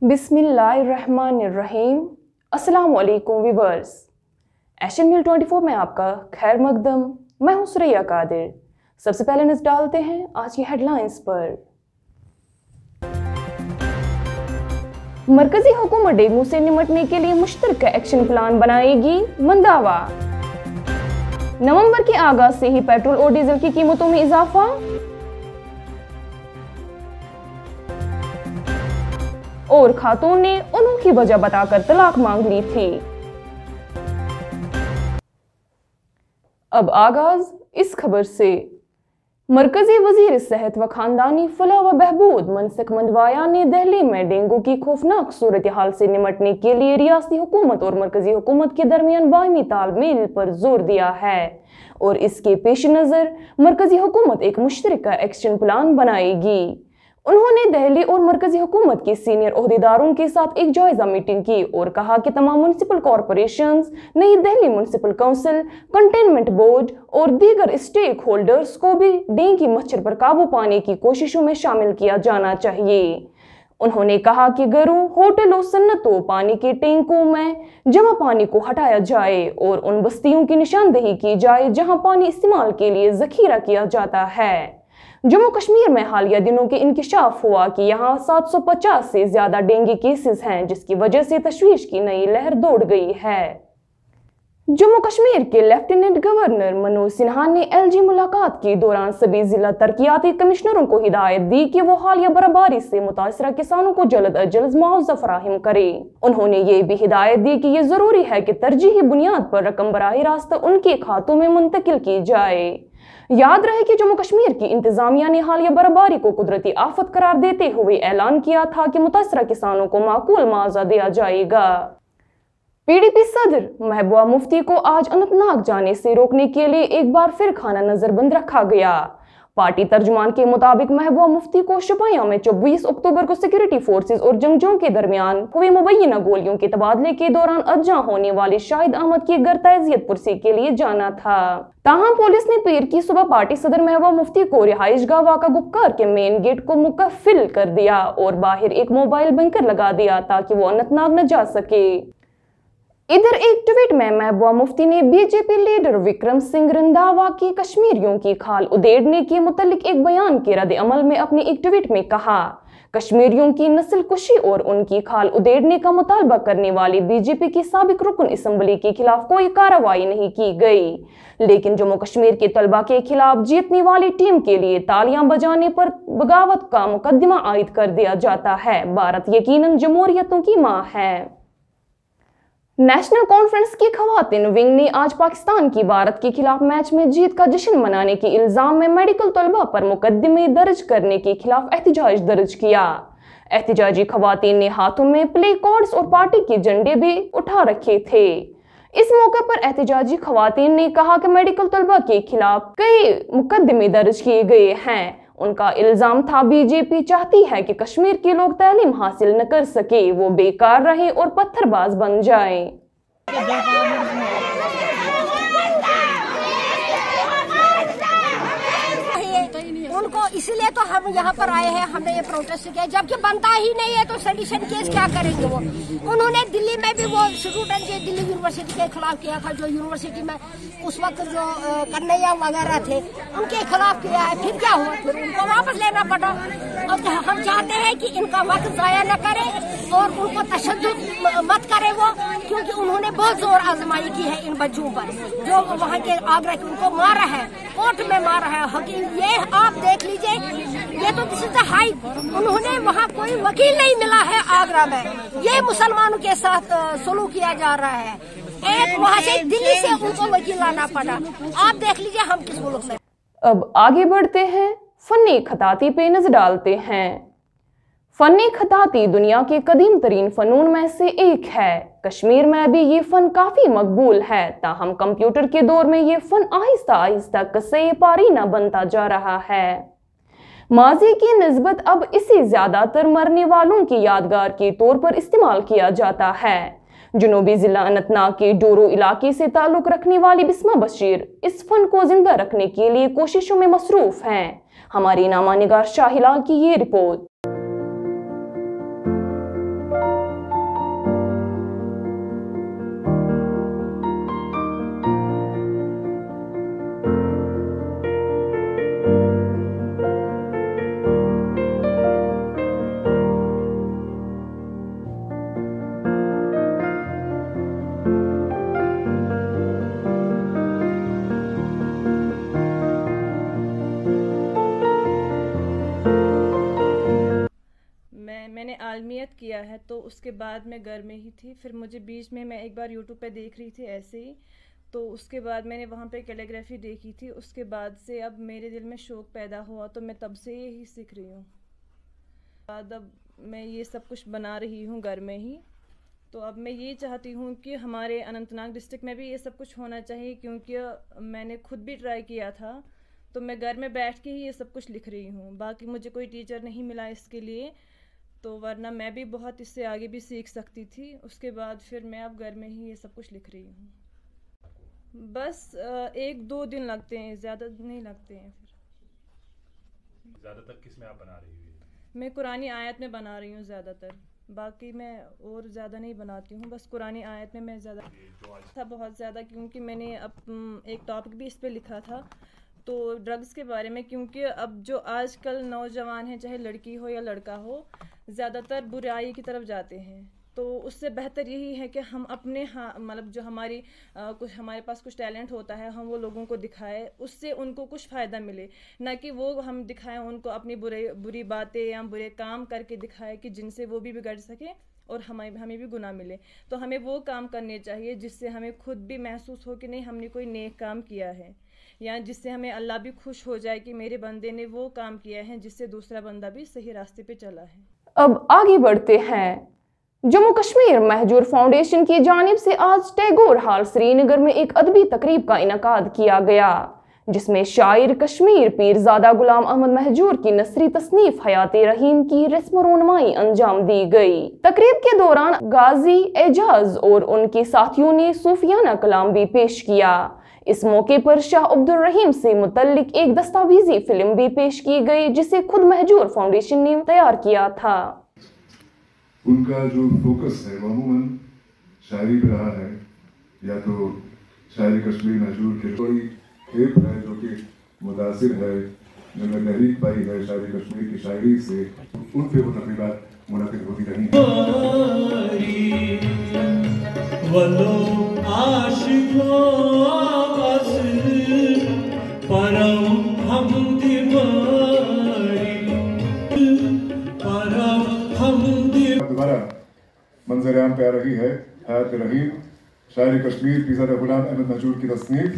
बिस्मिल्लाहिर्रहमानिर्रहीम। अस्सलाम वालेकुम व्यूअर्स। एशियन मील 24 में आपका खैर मकदम। मैं हूं सुरैया कादिर। सबसे पहले नजर डालते हैं आज की हेडलाइंस पर। मरकजी हुकूमत डेंगू से निपटने के लिए मुश्तरका एक्शन प्लान बनाएगी, मंदावा। नवंबर के आगाज से ही पेट्रोल और डीजल की कीमतों में इजाफा। और खातून ने अनोखी वजह बताकर तलाक मांग ली थी। अब आगाज इस खबर से। मरकजी वजीर सेहत व खानदानी फलाह व बहबूद मनसुख मंदवाया ने दिल्ली में डेंगू की खौफनाक सूरत हाल से निपटने के लिए रियासती हुकूमत और मरकजी हुकूमत के दरमियान बाहमी तालमेल पर जोर दिया है और इसके पेश नज़र मरकजी हुकूमत एक मुश्तरका एक्शन प्लान बनाएगी। उन्होंने दिल्ली और मरकजी हुकूमत के सीनियर ओहदेदारों के साथ एक जायजा मीटिंग की और कहा कि तमाम म्युनिसिपल कॉरपोरेशंस, नई Delhi municipal council, containment board और दीगर स्टेक होल्डर्स को भी डेंगू मच्छर पर काबू पाने की कोशिशों में शामिल किया जाना चाहिए। उन्होंने कहा कि घरों, होटलों, सन्नतों, पानी के टैंकों में जमा पानी को हटाया जाए और उन बस्तियों की निशानदेही की जाए जहां पानी इस्तेमाल के लिए जखीरा किया जाता है। जम्मू कश्मीर में हालिया दिनों के इंकिशाफ हुआ कि यहाँ 750 से ज्यादा डेंगू केसेस हैं, जिसकी वजह से तशवीश की नई लहर दौड़ गई है। जम्मू कश्मीर के लेफ्टिनेंट गवर्नर मनोज सिन्हा ने एलजी मुलाकात के दौरान सभी जिला तरक्याती कमिश्नरों को हिदायत दी कि वो हालिया बर्फबारी से मुतासरा किसानों को जल्द अज जल्द मुआवजा फराहम करें। उन्होंने ये भी हिदायत दी कि ये जरूरी है कि तरजीही बुनियाद पर रकम बराह रास्त उनके खातों में मुंतकिल की जाए। याद रहे कि जम्मू कश्मीर की इंतजामिया ने हालिया बर्फबारी को कुदरती आफत करार देते हुए ऐलान किया था कि मुतासरा किसानों को माकूल मुआवजा दिया जाएगा। पीडीपी सदर महबूबा मुफ्ती को आज अनंतनाग जाने से रोकने के लिए एक बार फिर खाना नजरबंद रखा गया। पार्टी तर्जुमान के मुताबिक महबूबा मुफ्ती को शोपियां में 24 अक्टूबर को सिक्योरिटी फोर्सेस और जंगजों के दरमियान हुए मुबैना गोलियों के तबादले के दौरान अज्जा होने वाले शाहिद अहमद के घर तजियत पुरसी के लिए जाना था। ताहम पुलिस ने पीर की सुबह पार्टी सदर महबूबा मुफ्ती को रिहाइशगाह वाका गुप्कार के मेन गेट को मुकफ्फिल कर दिया और बाहर एक मोबाइल बैंकर लगा दिया ताकि वो अनंतनाग न जा सके। इधर एक ट्वीट में महबूबा मुफ्ती ने बीजेपी लीडर विक्रम सिंह रंधावा की कश्मीरियों की खाल उधेड़ने के मुतालिक एक बयान के रद्द अमल में अपने एक ट्वीट में कहा, कश्मीरियों की नस्ल कुशी और उनकी खाल उधेड़ने का मुतालबा करने वाली बीजेपी की साबिक रुकन असम्बली के खिलाफ कोई कार्रवाई नहीं की गई, लेकिन जम्मू कश्मीर के तलबा के खिलाफ जीतने वाली टीम के लिए तालियां बजाने पर बगावत का मुकदमा आयद कर दिया जाता है। भारत यकीनन जमहूरियतों की मां है। नेशनल कॉन्फ्रेंस की खवातीन विंग ने आज पाकिस्तान की भारत के खिलाफ मैच में जीत का जश्न मनाने के इल्जाम में मेडिकल तलबा पर मुकदमे दर्ज करने के खिलाफ एहतजाज दर्ज किया। एहतजाजी खवातीन ने हाथों में प्ले कार्ड्स और पार्टी के झंडे भी उठा रखे थे। इस मौके पर एहतजाजी खवातीन ने कहा कि मेडिकल तलबा के खिलाफ कई मुकदमे दर्ज किए गए हैं। उनका इल्जाम था बीजेपी चाहती है कि कश्मीर के लोग तालीम हासिल न कर सके, वो बेकार रहे और पत्थरबाज बन जाएं। उनको इसलिए तो हम यहाँ पर आए हैं, हमने ये प्रोटेस्ट किया, जबकि बनता ही नहीं है तो सेडिशन केस क्या करेंगे वो। उन्होंने दिल्ली में भी वो स्टूडेंट के दिल्ली यूनिवर्सिटी के खिलाफ किया था, जो यूनिवर्सिटी में उस वक्त जो कन्हैया वगैरह थे उनके खिलाफ किया है। फिर क्या हुआ, फिर उनको वापस लेना पड़ा। और हम चाहते हैं कि इनका वक्त जाया न करे और उनको तशद्दुद मत करे वो, क्योंकि उन्होंने बहुत जोर आजमाई की है इन बच्चों पर, जो वहाँ के आगरा के उनको मारा है, कोर्ट में मारा है। ये आप देख लीजिए, ये तो दिस इज द हाई। उन्होंने वहाँ कोई वकील नहीं मिला है आगरा में, ये मुसलमानों के साथ सुलूक किया जा रहा है। एक वहाँ से दिल्ली से उनको वकील लाना पड़ा। आप देख लीजिए हम किस मुल्क में। अब आगे बढ़ते हैं, फनी खताती पे नजर डालते हैं। फनी खताती दुनिया के कदीम तरीन फनून में से एक है। कश्मीर में भी ये फन काफी मकबूल है, ताहम कंप्यूटर के दौर में ये फन आहिस्ता आहिस्ता कसे पारीना बनता जा रहा है। माजी की निस्बत अब इसे ज्यादातर मरने वालों की यादगार के तौर पर इस्तेमाल किया जाता है। जनूबी जिला अनंतनाग के डोरो इलाके से ताल्लुक रखने वाली बिस्मा बशीर इस फन को जिंदा रखने के लिए कोशिशों में मसरूफ हैं। हमारी नामा निगार शाहिलाल की ये रिपोर्ट। اس کے بعد میں گھر میں ہی تھی. پھر مجھے بیچ میں ایک بار یوٹیوب پہ دیکھ رہی تھی ایسے ہی, تو اس کے بعد میں نے وہاں پہ کیلیگرافی دیکھی تھی. اس کے بعد سے اب میرے دل میں شوق پیدا ہوا, تو میں تب سے یہی سیکھ رہی ہوں. بعد اب میں یہ سب کچھ بنا رہی ہوں گھر میں ہی. تو اب میں یہ چاہتی ہوں کہ ہمارے اننت ناگ ڈسٹرکٹ میں بھی یہ سب کچھ ہونا چاہیے, کیونکہ میں نے خود بھی ٹرائی کیا تھا. تو میں گھر میں بیٹھ کے ہی یہ سب کچھ لکھ رہی ہوں. باقی مجھے کوئی ٹیچر نہیں ملا اس کے لیے, تو ورنہ میں بھی بہت اس سے آگے بھی سیکھ سکتی تھی. اس کے بعد پھر میں اب گھر میں ہی یہ سب کچھ لکھ رہی ہوں. بس 1-2 دن لگتے ہیں, زیادہ نہیں لگتے ہیں. پھر زیادہ تر کس میں آپ بنا رہی ہوئی؟ میں قرآن آیت میں بنا رہی ہوں زیادہ تر. باقی میں اور زیادہ نہیں بناتی ہوں, بس قرآن آیت میں زیادہ تھا بہت زیادہ, کیونکہ میں نے اب ایک ٹاپک بھی اس پہ لکھا تھا تو ڈرگس کے بارے میں. کیونکہ اب جو آج کل نوجوان ہیں, چاہے لڑکی ہو یا لڑکا ہو, زیادہ تر برائی کی طرف جاتے ہیں. تو اس سے بہتر یہی ہے کہ ہم اپنے مطلب جو ہمارے پاس کچھ ٹیلنٹ ہوتا ہے, ہم وہ لوگوں کو دکھائے, اس سے ان کو کچھ فائدہ ملے. نہ کہ وہ ہم دکھائیں ان کو اپنی بری باتیں یا برے کام کر کے دکھائے کہ جن سے وہ بھی بگڑ سکے اور ہمیں بھی گناہ ملے. تو ہمیں وہ کام کرنے چاہیے جس سے ہمیں خود بھی محسوس ہو کہ نہیں, ہم نے کوئی نیک کام کیا ہے, یا جس سے ہمیں اللہ بھی خوش ہو جائے کہ میرے بندے نے وہ کام کیا ہے جس سے دوسرا بندہ بھی صحیح راستے پہ چلا ہے. اب آگے بڑھتے ہیں. جموں کشمیر مہجور فاؤنڈیشن کی جانب سے آج ٹیگور ہال سری نگر میں ایک ادبی تقریب کا انعقاد کیا گیا, جس میں شاعر کشمیر پیرزادہ غلام احمد مہجور کی نثری تصنیف حیات رحیم کی رسم و رونمائی انجام دی گئی. تقریب کے دوران غازی اعجاز اور ان کے ساتھیوں نے صوفیانہ کلام بھی پیش کیا. اس موقع پر شاہ عبد الرحیم سے متعلق ایک دستاویزی فلم بھی پیش کی گئی, جسے خود مہجور فاؤنڈیشن نے تیار کیا تھا. ان کا جو فوکس ہے وہ عموماً شاعری پہ رہا ہے, یا تو شاعری کشمیر مہجور کے کوئی کھیپ ہے جو کہ متاثر ہے, جن میں تحریک پائی ہے شاعری کشمیر کی شاعری سے, ان پہ وہ تقریبات منعقد ہوتی رہی ہیں. دوبارہ منظر عام پہ آ رہی ہے حیات رحیم, شاعر کشمیر پیرزادہ غلام احمد مہجور کی تصنیف,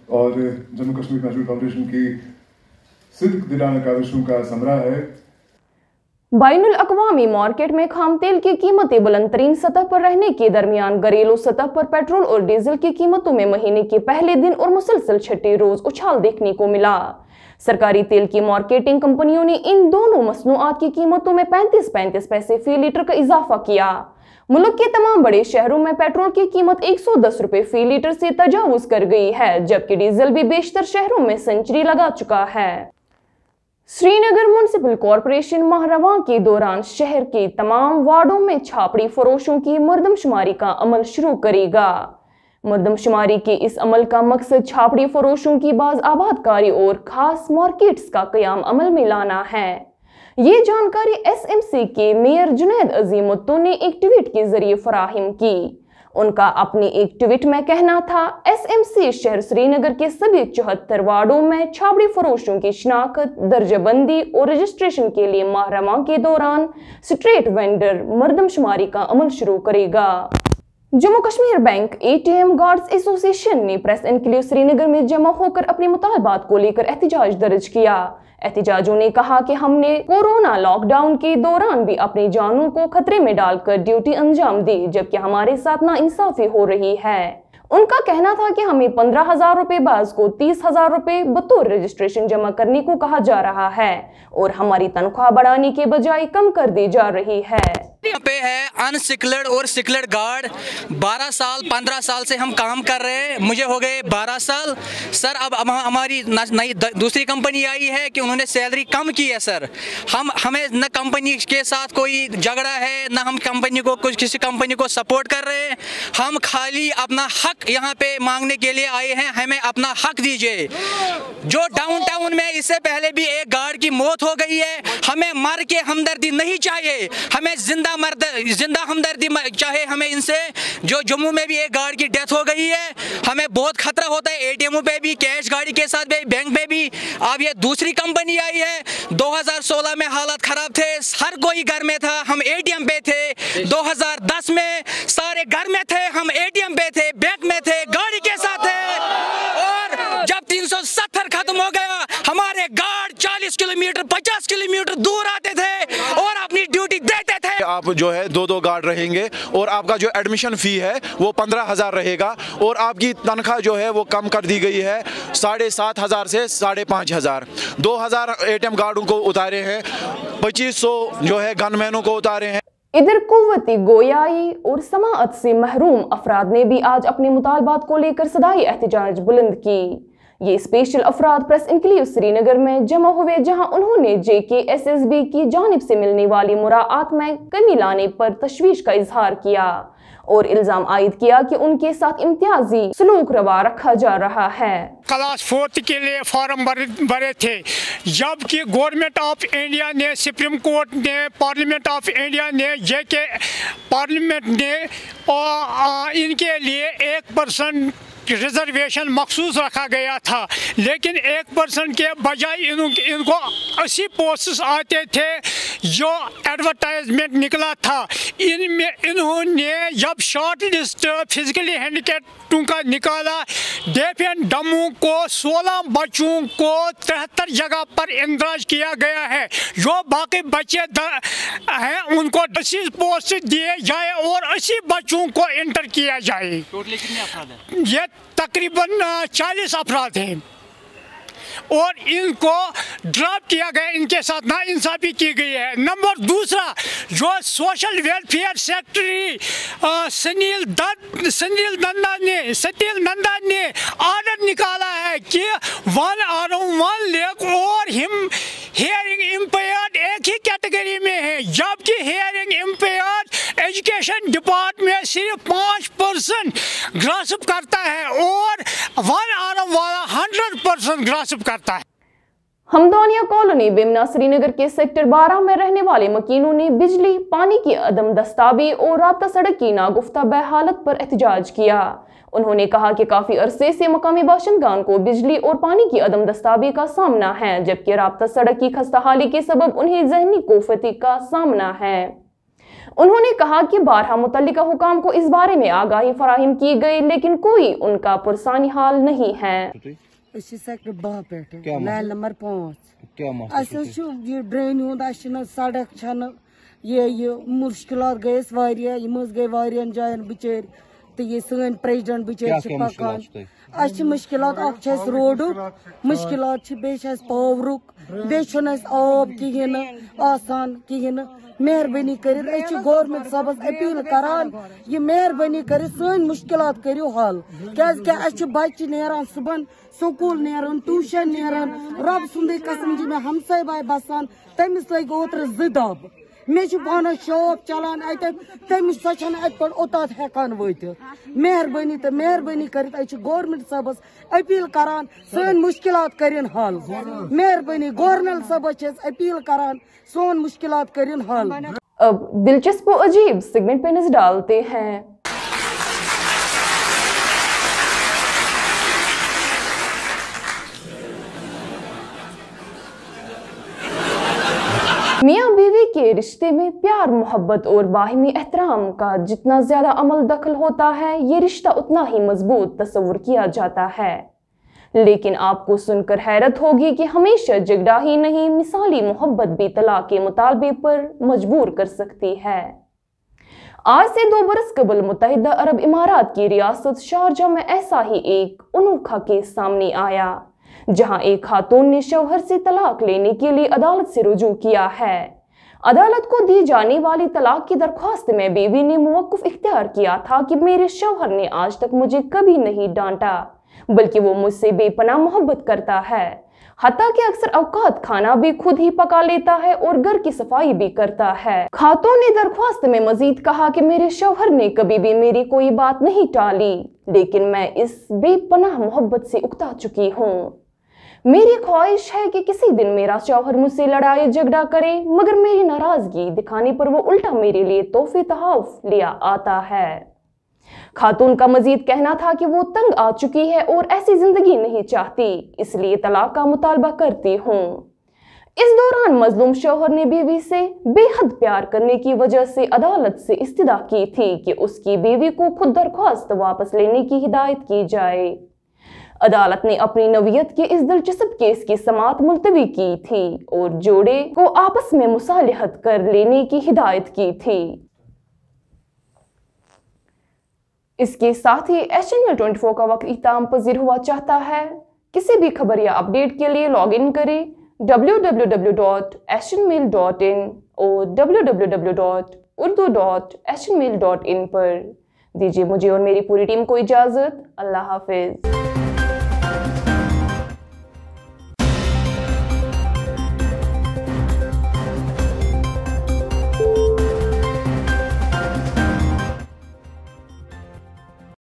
اور جموں کشمیر مہجور فاؤنڈیشن کی صدق دلانہ کاوشوں کا ثمرہ ہے. بین الاقوامی مارکیٹ میں خام تیل کی قیمتیں بلند ترین سطح پر رہنے کے درمیان گھریلو سطح پر پیٹرول اور ڈیزل کی قیمتوں میں مہینے کے پہلے دن اور مسلسل چھٹے روز اچھال دیکھنے کو ملا. سرکاری تیل کی مارکیٹنگ کمپنیوں نے ان دونوں مصنوعات کی قیمتوں میں 35 پیسے فی لیٹر کا اضافہ کیا. ملک کے تمام بڑے شہروں میں پیٹرول کی قیمت 110 روپے فی لیٹر سے تجاوز کر گئی ہے, جبکہ ڈیزل بھی بیشتر شہروں میں سنچری لگا چکا ہے. سری نگر میونسپل کارپوریشن ماہ رواں کے دوران شہر کے تمام وارڈوں میں چھاپڑی فروشوں کی مردم شماری کا عمل شروع کرے گا. مردم شماری کے اس عمل کا مقصد چھاپڑی فروشوں کی باز آباد کاری اور خاص مارکیٹس کا قیام عمل میں لانا ہے. یہ جانکاری ایس ایم سی کے میئر جنید عظیم الدو نے ایک ٹویٹ کے ذریعے فراہم کی. ان کا اپنے ایک ٹویٹ میں کہنا تھا, ایس ایم سی شہر سری نگر کے سبھی 74 وارڈوں میں چھاپڑی فروشوں کی شناخت, درجہ بندی اور رجسٹریشن کے لیے ماہ رواں کے دوران اسٹریٹ وینڈر مردم شماری کا عمل شروع کرے گا. Jammu Kashmir bank A T M guards association نے پریس انکلیو سری نگر میں جمع ہو کر اپنے مطالبات کو لے کر احتجاج درج کیا. احتجاجوں نے کہا کہ ہم نے کورونا لاک ڈاؤن کے دوران بھی اپنی جانوں کو خطرے میں ڈال کر ڈیوٹی انجام دی, جبکہ ہمارے ساتھ ناانصافی ہو رہی ہے. ان کا کہنا تھا کہ ہمیں 15,000 روپے, بعض کو 30,000 روپے بطور رجسٹریشن جمع کرنے کو کہا جا رہا ہے, اور ہماری تنخواہ بڑھانے کے بجائے کم کر دی جا رہی ہے. یہاں پہ ہے ان سکلڈ اور سکلڈ گارڈ, 12 سال 15 سال سے ہم کام کر رہے ہیں, مجھے ہو گئے 12 سال. سر اب ہماری نئی دوسری کمپنی آئی ہے کہ انہوں نے سیلری کم کی ہے. سر ہمیں نہ کمپنی کے ساتھ کوئی جھگڑا ہے, نہ ہم کسی کمپنی کو سپورٹ کر رہے ہیں. ہم خالی اپنا حق یہاں پہ مانگنے کے لیے آئے ہیں, ہمیں اپنا حق دیجیے. جو ڈاؤن ٹاؤن میں اس سے پہلے بھی ایک گارڈ کی موت ہو گئی ہے, ہمیں مر کے ہمدردی نہیں چاہیے, ہمیں زندہ जिंदा हमदर्दी चाहे हमें इनसे। जो जम्मू में भी एक गार्ड की डेथ हो गई है, हमें बहुत खतरा होता है, ATM पे भी, कैश गाड़ी के साथ भी, बैंक में भी। अब ये दूसरी कंपनी आई है। 2016 में हालात खराब थे, हर कोई घर में था, हम ATM पे थे। 2010 में सारे घर में थे, हम ATM पे थे, बैंक में थे, गाड़ी के साथ थे। और जब 370 खत्म हो गया, हमारे गार्ड 40 किलोमीटर 50 किलोमीटर दूर आते थे और अपनी ड्यूटी देते थे। आप जो है 2 गार्ड रहेंगे और आपका जो एडमिशन फी है वो 15,000 रहेगा और आपकी तनख्वाह जो है वो कम कर दी गई है 7,500 से 5,500। 2,000 ATM गार्डों को उतारे हैं, 2,500 जो है गनमैनों को उतारे हैं। इधर कुव्वती गोयाई और समाअत से महरूम अफराद ने भी आज अपने मुतालबात को लेकर सदाई एहतजाज बुलंद की। ये स्पेशल अफराद प्रेस इनक्लेव श्रीनगर में जमा हुए, जहां उन्होंने JKSSB की जानिब से मिलने वाली मुराआत में कमी लाने पर तशवीश का इजहार किया और इल्जाम आयद किया कि उनके साथ इम्तियाजी सलूक रवा रखा जा रहा है। क्लास 4 के लिए फॉर्म भरे थे, जबकि गवर्नमेंट ऑफ इंडिया ने, सुप्रीम कोर्ट ने, पार्लियामेंट ऑफ इंडिया ने, JK पार्लियामेंट ने इनके लिए 1% रिजर्वेशन मखसूस रखा गया था, लेकिन 1% के बजाय इनको 80 पोस्ट्स आते थे जो एडवर्टाइजमेंट निकला था। इनमें इन्होंने जब शॉर्ट लिस्ट फिजिकली हैंडिकैप्ड का निकाला, डेफ एंड डम्मू को 16 बच्चों को 73 जगह पर इंदराज किया गया है। जो बाकी बच्चे हैं उनको 80 पोस्ट दिए जाए और 80 बच्चों को इंटर किया जाए। टोटली कितने अफराद हैं? ये तकरीबन 40 अफराद हैं और इनको ड्रॉप किया गया, इनके साथ नाइंसाफी की गई है। नंबर दूसरा, जो सोशल वेलफेयर सेक्रेटरी सतील नंदा ने ऑर्डर निकाला है कि 1 लाख और हियरिंग इम्पेयर्ड एक ही कैटेगरी में है, जबकि हियरिंग इम्पेयर्ड एजुकेशन डिपार्टमेंट सिर्फ 5% ग्रास्प करता है और 1 आर्म वाला 100% ग्रास्प करता है। हमदौनिया कॉलोनी बेमना श्रीनगर के सेक्टर 12 में रहने वाले मकीनों ने बिजली, पानी की अदम दस्ताबी और राब्ता सड़क की नागुफ्ता हालत पर एहतजाज किया। उन्होंने कहा कि काफी अरसे से मकामी बाशिंदगान को बिजली और पानी की अदम दस्ताबी का सामना है, जबकि राब्ता सड़क की खस्ताहाली के सबब उन्हें जहनी कोफती का सामना है। उन्होंने कहा कि बारहा मुतल्लिका हुकाम को इस बारे में आगाही फराहम की गई, लेकिन कोई उनका पुरसानी हाल नहीं है। सेक्टर 12 पे लाइन नंबर 5 ये ड्रेन हूं सड़क ये मुश्किलात गए गई वारियन जायन बिचार तो ये सन प्रेसिडेंट बिचार पकान मुश्किलात रोड मुश्किलात पावरुक बे आब कहें आसान कहें। मेहरबानी कर गवर्नमेंट साहबस अपील करान ये मेहरबानी कर सन मुश्किलात करियो हल, क्या बच्चे नेरान सुबह स्कूल नेरान ट्यूशन नेरान रब सुंदे कसम जी में हमसाय बाय बसान तमिस लग ओत्र 2 दब मे पान शॉप चलान तमिस सो ओतात हेकान वत। मेहरबानी तो मेहरबानी कर गवर्नमेंट साहबस अपील करान सन मुश्किलात करिन हल। मेहरबानी गवर्नर साहबस अपील करान सोन मुश्किलात करिन हल। अब दिलचस्प और अजीब सेगमेंट पे नजर डालते हैं। मियाँ बीवी के रिश्ते में प्यार, मोहब्बत और बाहिमी एहतराम का जितना ज्यादा अमल दखल होता है, ये रिश्ता उतना ही मजबूत तस्वुर किया जाता है। लेकिन आपको सुनकर हैरत होगी कि हमेशा झगड़ा ही नहीं, मिसाली मोहब्बत भी तलाक के मुतालबे पर मजबूर कर सकती है। आज से 2 बरस कबल मुत्तहिदा अरब इमारात की रियासत शारजा में ऐसा ही एक अनोखा केस सामने आया, जहां एक खातून ने शौहर से तलाक लेने के लिए अदालत से रुजू किया है। अदालत को दी जाने वाली तलाक की दरख्वास्त में बीवी ने मुवक्कुफ इख्तियार किया था कि मेरे शौहर ने आज तक मुझे कभी नहीं डांटा, बल्कि वो मुझसे बेपनाह मोहब्बत करता है। हत्ता कि अक्सर औकात खाना भी खुद ही पका लेता है और घर की सफाई भी करता है। खातून ने दरख्वास्त में मजीद कहा कि मेरे शौहर ने कभी भी मेरी कोई बात नहीं टाली, लेकिन मैं इस बेपनाह मोहब्बत से उकता चुकी हूँ। मेरी ख्वाहिश है कि किसी दिन मेरा शौहर मुझसे लड़ाई झगड़ा करे, मगर मेरी नाराजगी दिखाने पर वो उल्टा मेरे लिए तोहफे तोहफ लिया आता है। खातून का मजीद कहना था कि वो तंग आ चुकी है और ऐसी जिंदगी नहीं चाहती, इसलिए तलाक का मुतालबा करती हूँ। इस दौरान मजलूम शौहर ने बीवी से बेहद प्यार करने की वजह से अदालत से इस्तदा की थी कि उसकी बीवी को खुद दरख्वास्त वापस लेने की हिदायत की जाए। अदालत ने अपनी नवीयत के इस दिलचस्प केस की समाअत मुलतवी की थी और जोड़े को आपस में मुसालिहत कर लेने की हिदायत की थी। इसके साथ ही एशियन मेल 24 का वक्त इख्तिताम पजीर हुआ चाहता है। किसी भी खबर या अपडेट के लिए लॉग इन करें www.asianmail.in और www.urdu.asianmail.in पर। दीजिए मुझे और मेरी पूरी टीम को इजाजत। अल्लाह हाफिज।